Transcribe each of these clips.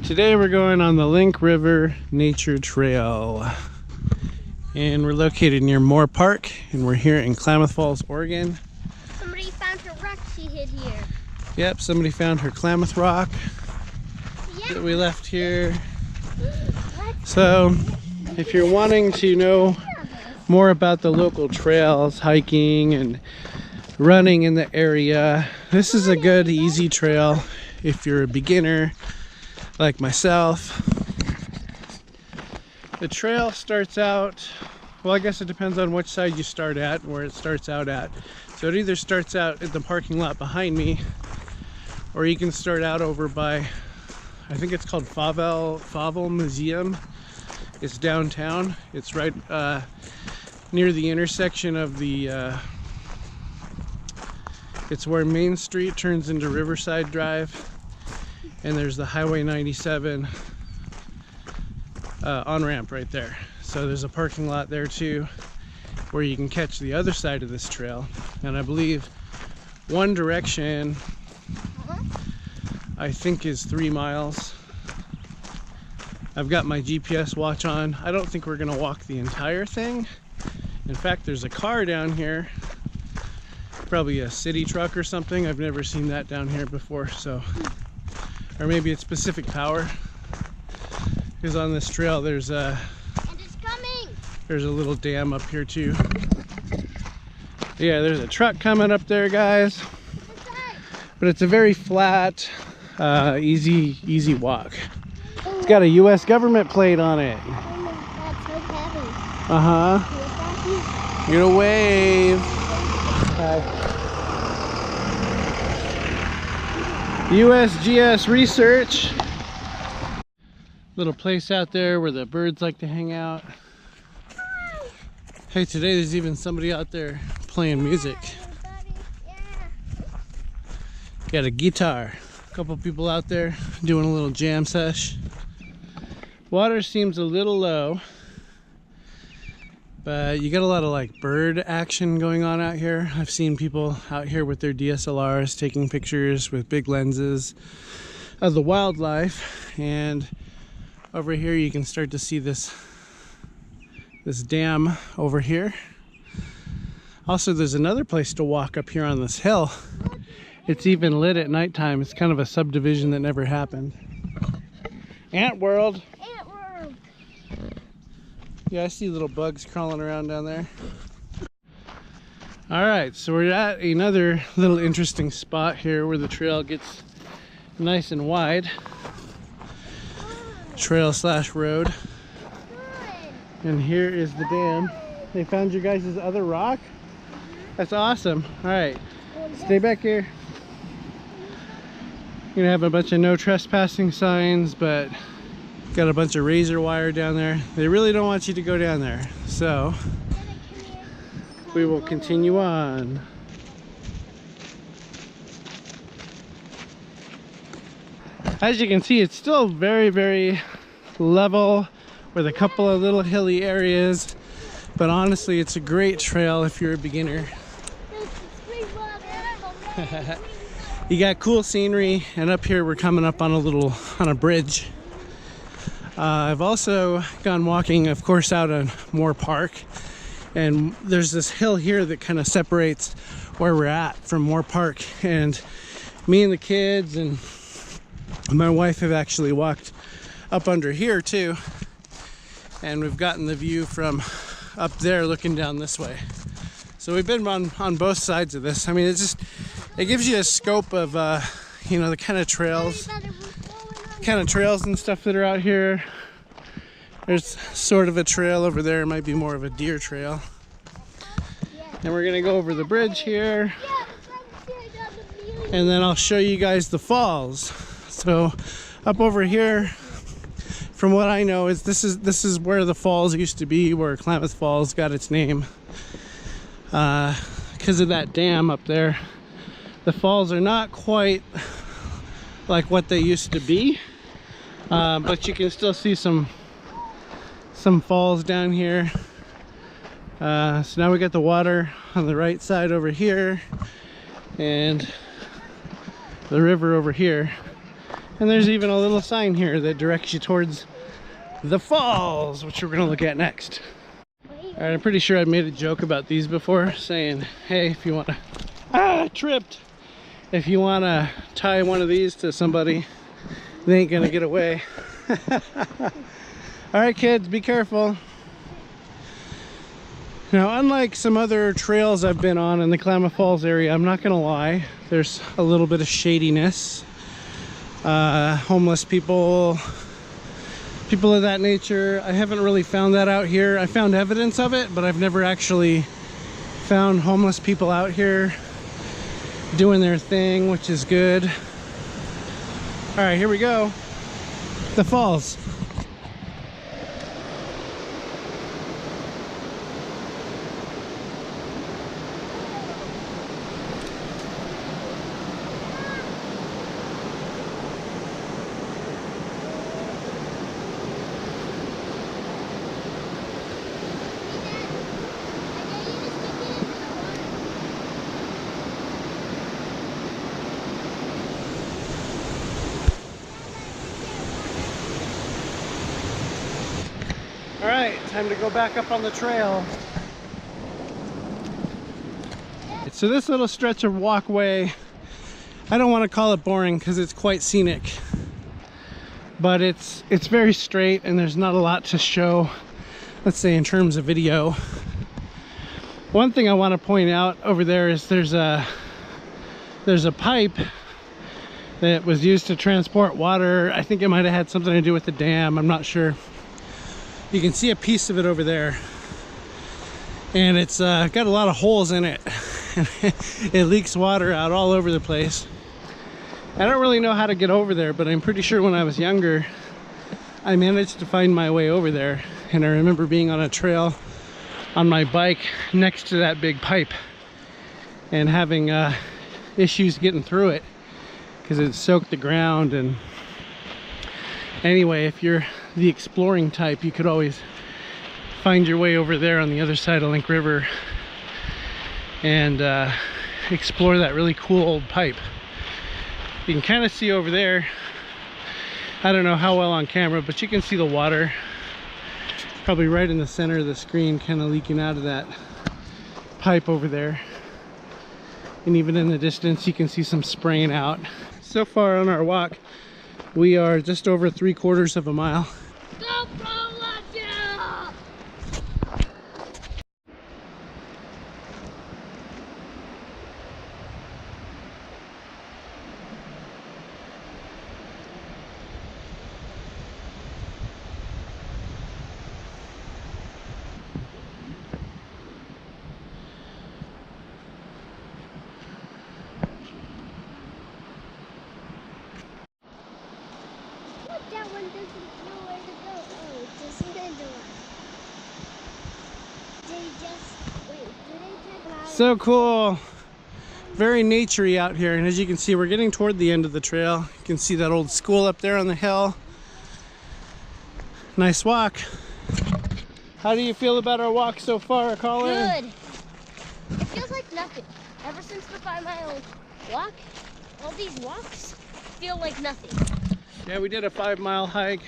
Today we're going on the Link River Nature Trail, and we're located near Moore Park, and we're here in Klamath Falls, Oregon. Somebody found her rock she hid here. Yep, somebody found her Klamath rock that we left here. So if you're wanting to know more about the local trails, hiking and running in the area, this is a good easy trail if you're a beginner like myself. The trail starts out, well, I guess it depends on which side you start at, where it starts out at. So it either starts out at the parking lot behind me, or you can start out over by, I think it's called Fauvel Museum. It's downtown. It's right near the intersection of the, it's where Main Street turns into Riverside Drive, and there's the Highway 97 on-ramp right there. So there's a parking lot there too, where you can catch the other side of this trail. And I believe one direction, I think, is 3 miles. I've got my GPS watch on. I don't think we're gonna walk the entire thing. In fact, there's a car down here, probably a city truck or something. I've never seen that down here before, so, or maybe it's Pacific Power, because on this trail there's a little dam up here too. Yeah, there's a truck coming up there, guys, but it's a very flat, easy walk. It's got a US government plate on it. Uh-huh. You're gonna wave. Hi. USGS Research. Little place out there where the birds like to hang out. Hey, today there's even somebody out there playing music. Got a guitar. A couple people out there doing a little jam sesh. Water seems a little low, but you got a lot of like bird action going on out here. I've seen people out here with their DSLRs taking pictures with big lenses of the wildlife, and over here you can start to see this dam over here. Also, there's another place to walk up here on this hill. It's even lit at nighttime. It's kind of a subdivision that never happened. Ant World. Yeah, I see little bugs crawling around down there. All right, so we're at another little interesting spot here where the trail gets nice and wide. Trail slash road. And here is the dam. They found your guys' other rock? That's awesome. All right, stay back here. You're gonna have a bunch of no trespassing signs, but got a bunch of razor wire down there. They really don't want you to go down there. So we will continue on. As you can see, it's still very level with a couple of little hilly areas, but honestly it's a great trail if you're a beginner. You got cool scenery, and up here we're coming up on a bridge. I've also gone walking, of course, out on Moore Park, and there's this hill here that kind of separates where we're at from Moore Park, and me and the kids and my wife have actually walked up under here too, and we've gotten the view from up there looking down this way. So we've been on both sides of this. I mean, it gives you a scope of you know, the kind of trails and stuff that are out here. There's sort of a trail over there. It might be more of a deer trail. And we're gonna go over the bridge here, and then I'll show you guys the falls. So up over here, from what I know, is this is where the falls used to be, where Klamath Falls got its name, because of that dam up there. The falls are not quite like what they used to be, but you can still see some falls down here. So now we got the water on the right side over here, and the river over here. And there's even a little sign here that directs you towards the falls, which we're gonna look at next. All right, I'm pretty sure I've made a joke about these before, saying, hey, if you wanna, I tripped. If you wanna tie one of these to somebody, they ain't gonna get away. All right, kids, be careful. Now, unlike some other trails I've been on in the Klamath Falls area, I'm not gonna lie, there's a little bit of shadiness. Homeless people of that nature. I haven't really found that out here. I found evidence of it, but I've never actually found homeless people out here doing their thing, which is good. All right, here we go. The falls. All right, time to go back up on the trail. So this little stretch of walkway, I don't want to call it boring because it's quite scenic, but it's very straight and there's not a lot to show, let's say, in terms of video. One thing I want to point out over there is there's a pipe that was used to transport water. I think it might have had something to do with the dam, I'm not sure. You can see a piece of it over there, and it's got a lot of holes in it. It leaks water out all over the place. I don't really know how to get over there, but I'm pretty sure when I was younger I managed to find my way over there, and I remember being on a trail on my bike next to that big pipe and having issues getting through it because it soaked the ground. And anyway, if you're the exploring type, you could always find your way over there on the other side of Link River and explore that really cool old pipe. You can kind of see over there, I don't know how well on camera, but you can see the water probably right in the center of the screen, kind of leaking out of that pipe over there. And even in the distance you can see some spraying out. So far on our walk we are just over 3/4 of a mile. That one doesn't know where to go. Oh, it doesn't know. They just wait. Do they check out? So cool. Very naturey out here, and as you can see, we're getting toward the end of the trail. You can see that old school up there on the hill. Nice walk. How do you feel about our walk so far, Colin? Good. It feels like nothing. Ever since the 5-mile walk, all these walks feel like nothing. Yeah, we did a 5-mile hike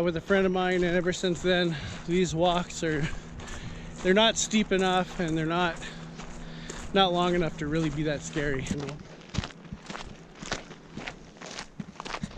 with a friend of mine, and ever since then, these walks they're not steep enough, and they're not long enough to really be that scary.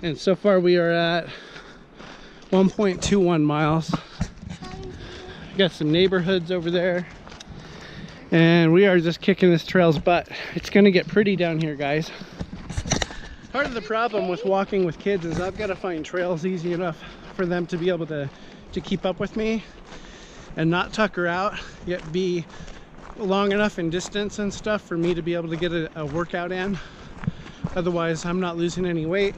And so far we are at 1.21 miles. Got some neighborhoods over there, and we are just kicking this trail's butt. It's gonna get pretty down here, guys. Part of the problem with walking with kids is I've got to find trails easy enough for them to be able to keep up with me and not tucker out, yet be long enough in distance and stuff for me to be able to get a workout in. Otherwise, I'm not losing any weight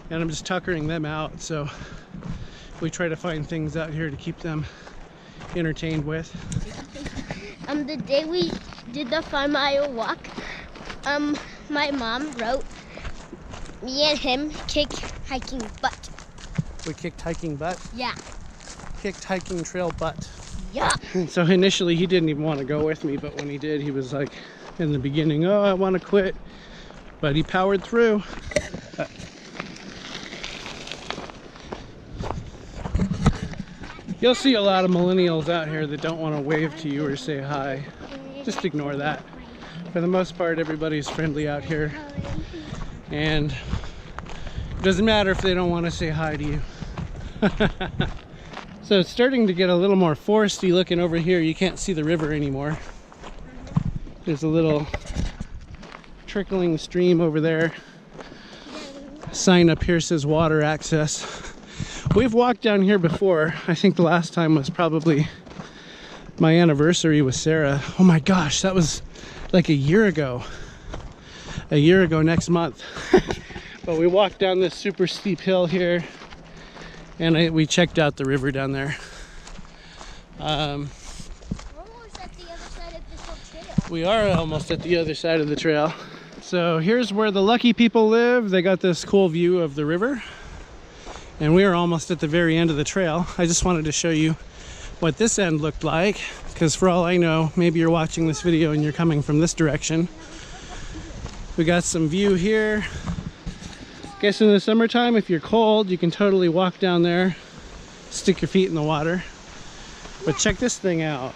and I'm just tuckering them out. So we try to find things out here to keep them entertained with. The day we did the 5-mile walk, my mom wrote, "Me and him kick hiking butt." We kicked hiking butt? Yeah. Kicked hiking trail butt. Yeah. And so initially he didn't even want to go with me, but when he did, he was like, in the beginning, oh, I want to quit. But he powered through. You'll see a lot of millennials out here that don't want to wave to you or say hi. Just ignore that. For the most part, everybody's friendly out here. And it doesn't matter if they don't want to say hi to you. So it's starting to get a little more foresty looking over here. You can't see the river anymore. There's a little trickling stream over there. Sign up here says water access. We've walked down here before. I think the last time was probably my anniversary with Sarah. Oh my gosh, that was like a year ago. A year ago next month. But we walked down this super steep hill here, and we checked out the river down there. We're almost at the other side of this whole trail. We are almost at the other side of the trail. So here's where the lucky people live. They got this cool view of the river. And we are almost at the very end of the trail. I just wanted to show you what this end looked like, because for all I know, maybe you're watching this video and you're coming from this direction. We got some view here. Guess in the summertime, if you're cold, you can totally walk down there, stick your feet in the water. But check this thing out.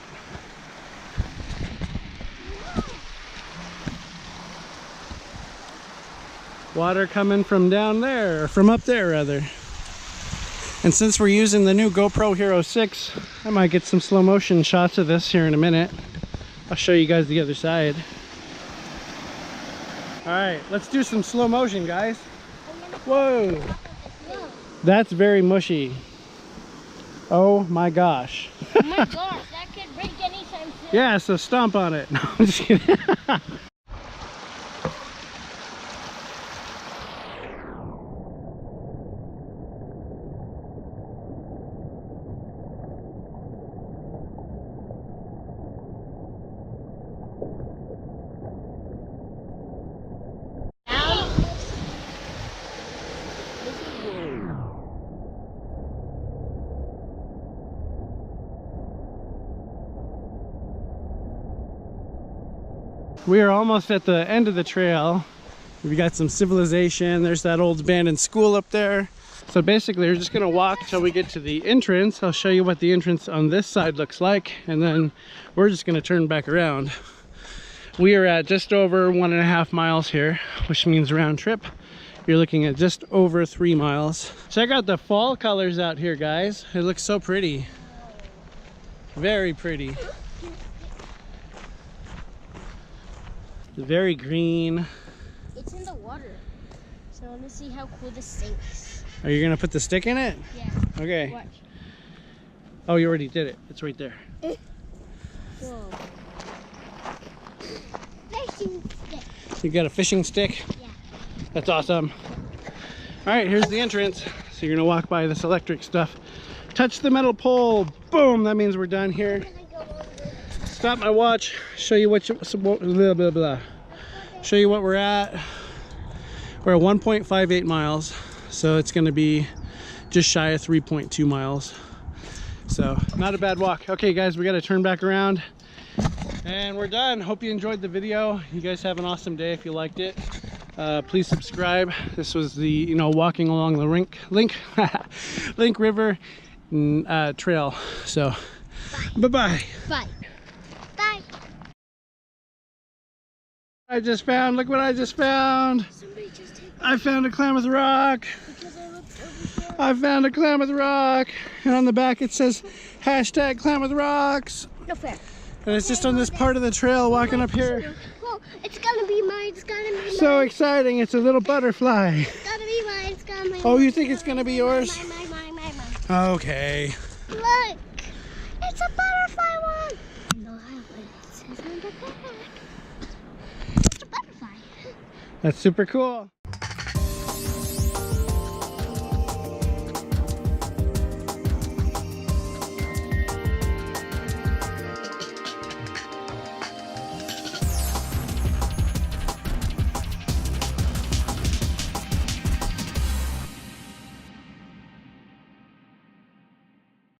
Water coming from down there, or from up there rather. And since we're using the new GoPro Hero 6, I might get some slow motion shots of this here in a minute. I'll show you guys the other side. All right, let's do some slow motion, guys. Whoa, that's very mushy. Oh my gosh. Oh my gosh, that could break anytime soon. Yeah, so stomp on it. No, I'm just kidding. We are almost at the end of the trail. We got some civilization. There's that old abandoned school up there. So basically we're just gonna walk till we get to the entrance. I'll show you what the entrance on this side looks like, and then we're just gonna turn back around. We are at just over 1.5 miles here, which means round trip, you're looking at just over 3 miles. Check out the fall colors out here, guys. It looks so pretty. Very pretty. Very green. It's in the water, so I want to see how cool this sinks. Are you gonna put the stick in it? Yeah. Okay. Watch. Oh, you already did it. It's right there. Whoa. Fishing stick. You got a fishing stick? Yeah. That's awesome. All right, here's the entrance. So you're gonna walk by this electric stuff. Touch the metal pole. Boom, that means we're done here. Stop my watch. Show you what blah, blah, blah. Show you what we're at. We're at 1.58 miles. So it's gonna be just shy of 3.2 miles. So not a bad walk. Okay guys, we gotta turn back around and we're done. Hope you enjoyed the video. You guys have an awesome day if you liked it. Please subscribe. This was the, walking along the Link River trail. So bye-bye. Bye. Bye. I just found, look what I just found. Somebody just take I found a Klamath rock. because I looked over here. I found a Klamath rock. And on the back it says hashtag Klamath rocks. No fair. And it's just on this part of the trail walking up here. Oh, it's gonna be mine. It's gonna be mine. So exciting. It's a little butterfly. It's gonna be mine. It's gonna be mine. Oh, you think it's gonna be yours? Mine. Okay. Look, it's a butterfly one. No, it says on the back. It's a butterfly. That's super cool.